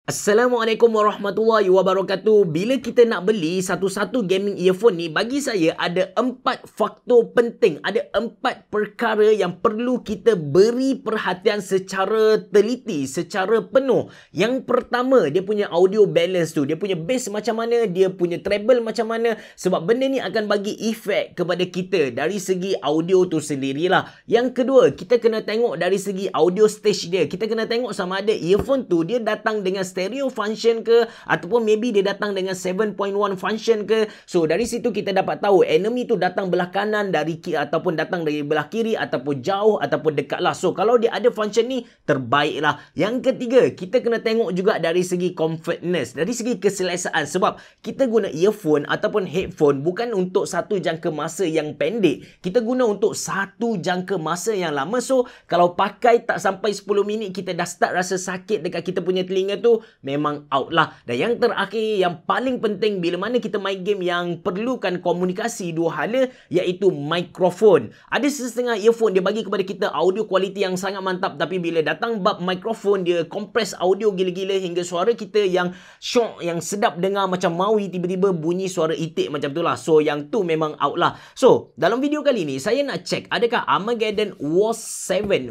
Assalamualaikum warahmatullahi wabarakatuh. Bila kita nak beli satu-satu gaming earphone ni, bagi saya ada 4 faktor penting. Ada 4 perkara yang perlu kita beri perhatian secara teliti, secara penuh. Yang pertama, dia punya audio balance tu. Dia punya bass macam mana, dia punya treble macam mana. Sebab benda ni akan bagi efek kepada kita dari segi audio tu sendirilah. Yang kedua, kita kena tengok dari segi audio stage dia. Kita kena tengok sama ada earphone tu dia datang dengan stereo function ke, ataupun maybe dia datang dengan 7.1 function ke. So dari situ kita dapat tahu enemy tu datang belah kanan dari ataupun datang dari belah kiri, ataupun jauh ataupun dekat lah. So kalau dia ada function ni, terbaik lah. Yang ketiga, kita kena tengok juga dari segi comfortness, dari segi keselesaan. Sebab kita guna earphone ataupun headphone bukan untuk satu jangka masa yang pendek, kita guna untuk satu jangka masa yang lama. So kalau pakai tak sampai 10 minit kita dah start rasa sakit dekat kita punya telinga tu, memang out lah. Dan yang terakhir, yang paling penting bila mana kita main game yang perlukan komunikasi dua hala, iaitu mikrofon. Ada setengah earphone dia bagi kepada kita audio kualiti yang sangat mantap, tapi bila datang bab mikrofon, dia compress audio gila-gila hingga suara kita yang syok, yang sedap dengar macam maui, tiba-tiba bunyi suara itik macam tu lah. So yang tu memang out lah. So dalam video kali ni saya nak check adakah Armageddon Watch 7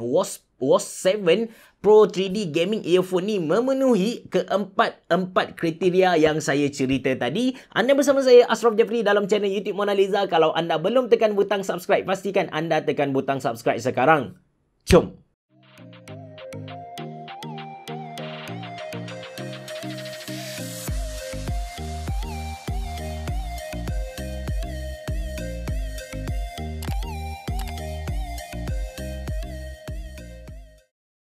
Pro 3D Gaming Earphone ni memenuhi keempat kriteria yang saya cerita tadi. Anda bersama saya Ashraf Jeffrey dalam channel YouTube Mona Lisa. Kalau anda belum tekan butang subscribe, pastikan anda tekan butang subscribe sekarang. Jom.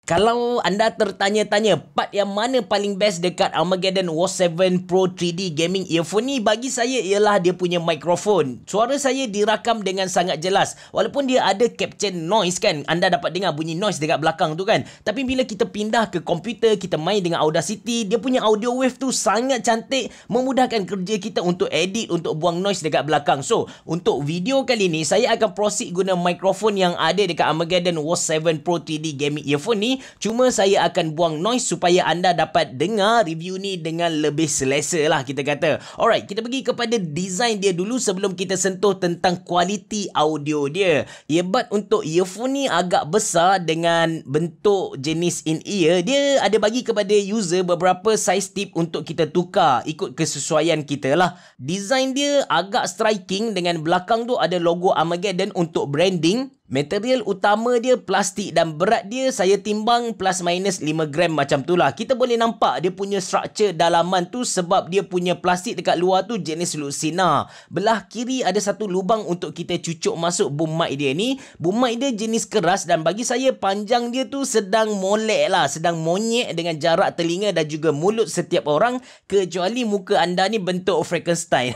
Kalau anda tertanya-tanya part yang mana paling best dekat Armageddon Watch 7 Pro 3D Gaming Earphone ni, bagi saya ialah dia punya mikrofon. Suara saya dirakam dengan sangat jelas. Walaupun dia ada capture noise kan, anda dapat dengar bunyi noise dekat belakang tu kan. Tapi bila kita pindah ke komputer, kita main dengan Audacity, dia punya audio wave tu sangat cantik, memudahkan kerja kita untuk edit, untuk buang noise dekat belakang. So, untuk video kali ni, saya akan proceed guna mikrofon yang ada dekat Armageddon Watch 7 Pro 3D Gaming Earphone ni. Cuma saya akan buang noise supaya anda dapat dengar review ni dengan lebih selesa lah, kita kata. Alright, kita pergi kepada design dia dulu sebelum kita sentuh tentang kualiti audio dia. Earbud untuk earphone ni agak besar dengan bentuk jenis in-ear. Dia ada bagi kepada user beberapa size tip untuk kita tukar ikut kesesuaian kita lah. Design dia agak striking dengan belakang tu ada logo Armageddon untuk branding. Material utama dia plastik dan berat dia saya timbang plus minus 5 gram macam tu lah. Kita boleh nampak dia punya structure dalaman tu sebab dia punya plastik dekat luar tu jenis Lucina. Belah kiri ada satu lubang untuk kita cucuk masuk boom mic dia ni. Boom mic dia jenis keras dan bagi saya panjang dia tu sedang molek lah, sedang monyet dengan jarak telinga dan juga mulut setiap orang, kecuali muka anda ni bentuk Frankenstein.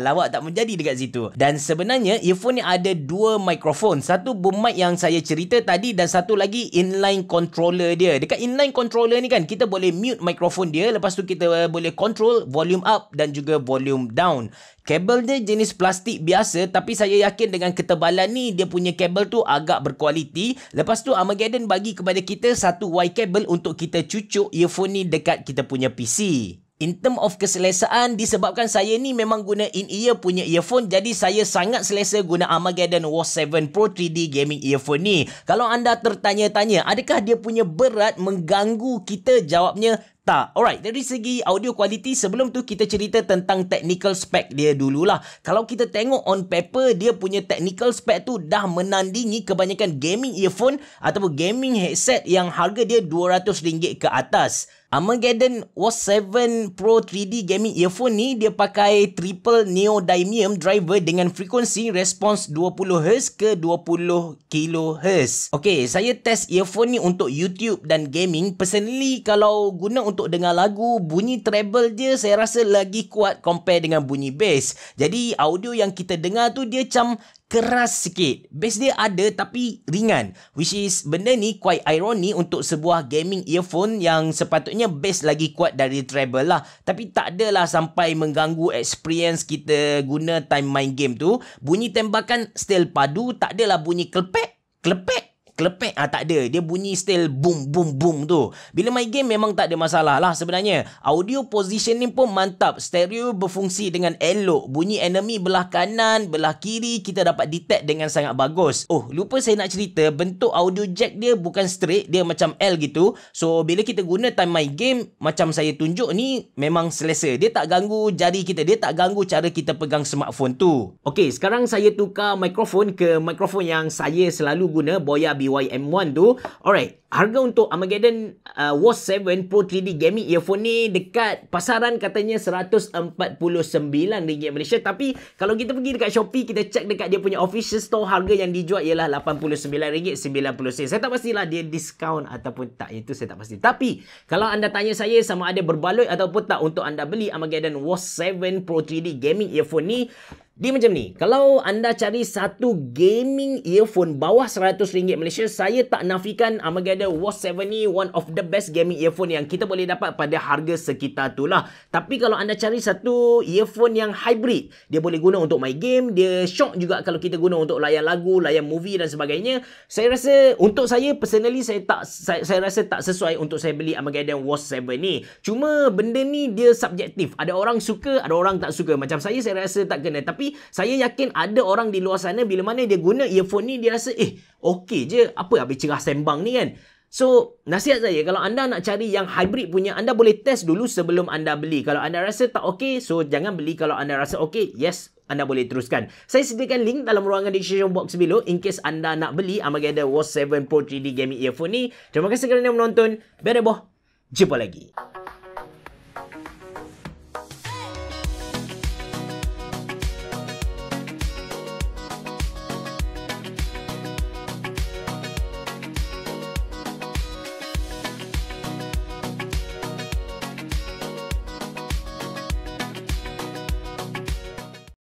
Lawak tak menjadi dekat situ. Dan sebenarnya earphone ni ada dua mikrofon. Satu boom mic yang saya cerita tadi dan satu lagi inline controller dia. Dekat inline controller ni kan kita boleh mute mikrofon dia, lepas tu kita boleh control volume up dan juga volume down. Kabel dia jenis plastik biasa, tapi saya yakin dengan ketebalan ni dia punya kabel tu agak berkualiti. Lepas tu Armageddon bagi kepada kita satu Y kabel untuk kita cucuk earphone ni dekat kita punya PC. In term of keselesaan, disebabkan saya ni memang guna in-ear punya earphone, jadi saya sangat selesa guna Armageddon Watch 7 Pro 3D Gaming Earphone ni. Kalau anda tertanya-tanya, adakah dia punya berat mengganggu kita? Jawabnya tak. Alright, dari segi audio quality, sebelum tu kita cerita tentang technical spec dia dululah. Kalau kita tengok on paper, dia punya technical spec tu dah menandingi kebanyakan gaming earphone ataupun gaming headset yang harga dia RM200 ke atas. Armageddon Watch 7 Pro 3D Gaming Earphone ni dia pakai triple neodymium driver dengan frekuensi respons 20Hz ke 20 kHz. Okay, saya test earphone ni untuk YouTube dan gaming. Personally, kalau guna untuk dengar lagu, bunyi treble dia saya rasa lagi kuat compare dengan bunyi bass. Jadi audio yang kita dengar tu dia macam keras sikit. Bass dia ada tapi ringan. Which is benda ni quite irony untuk sebuah gaming earphone yang sepatutnya bass lagi kuat dari treble lah. Tapi tak adalah sampai mengganggu experience kita guna time main game tu. Bunyi tembakan still padu. Tak adalah bunyi klepek, klepek, kelepek tak ada. Dia bunyi still boom boom boom tu. Bila main game memang tak ada masalah lah sebenarnya. Audio positioning pun mantap. Stereo berfungsi dengan elok. Bunyi enemy belah kanan, belah kiri kita dapat detect dengan sangat bagus. Oh, lupa saya nak cerita, bentuk audio jack dia bukan straight, dia macam L gitu. So bila kita guna time main game, macam saya tunjuk ni, memang selesa. Dia tak ganggu jari kita, dia tak ganggu cara kita pegang smartphone tu. Okey, sekarang saya tukar mikrofon ke mikrofon yang saya selalu guna, Boya BY-M1 tu. Alright, harga untuk Armageddon Watch 7 Pro 3D Gaming Earphone ni dekat pasaran katanya RM149 Malaysia. Tapi kalau kita pergi dekat Shopee, kita check dekat dia punya official store, harga yang dijual ialah RM89.90. Saya tak pastilah dia diskaun ataupun tak, itu saya tak pasti. Tapi kalau anda tanya saya sama ada berbaloi ataupun tak untuk anda beli Armageddon Watch 7 Pro 3D Gaming Earphone ni, dia macam ni. Kalau anda cari satu gaming earphone bawah RM100 Malaysia, saya tak nafikan Armageddon Watch 7 ni one of the best gaming earphone yang kita boleh dapat pada harga sekitar tu lah. Tapi kalau anda cari satu earphone yang hybrid, dia boleh guna untuk main game, dia shock juga kalau kita guna untuk layan lagu, layan movie dan sebagainya. Saya rasa untuk saya personally, saya rasa tak sesuai untuk saya beli Armageddon Watch 7 ni. Cuma benda ni dia subjektif. Ada orang suka, ada orang tak suka. Macam saya rasa tak kena. Tapi saya yakin ada orang di luar sana bila mana dia guna earphone ni, dia rasa okey je, apa habis cerah sembang ni kan. So nasihat saya, kalau anda nak cari yang hybrid punya, anda boleh test dulu sebelum anda beli. Kalau anda rasa tak okey, so jangan beli. Kalau anda rasa okey, yes, anda boleh teruskan. Saya sediakan link dalam ruangan description box below in case anda nak beli Armageddon Watch 7 Pro 3D Gaming Earphone ni. Terima kasih kerana menonton. Bereboh, jumpa lagi.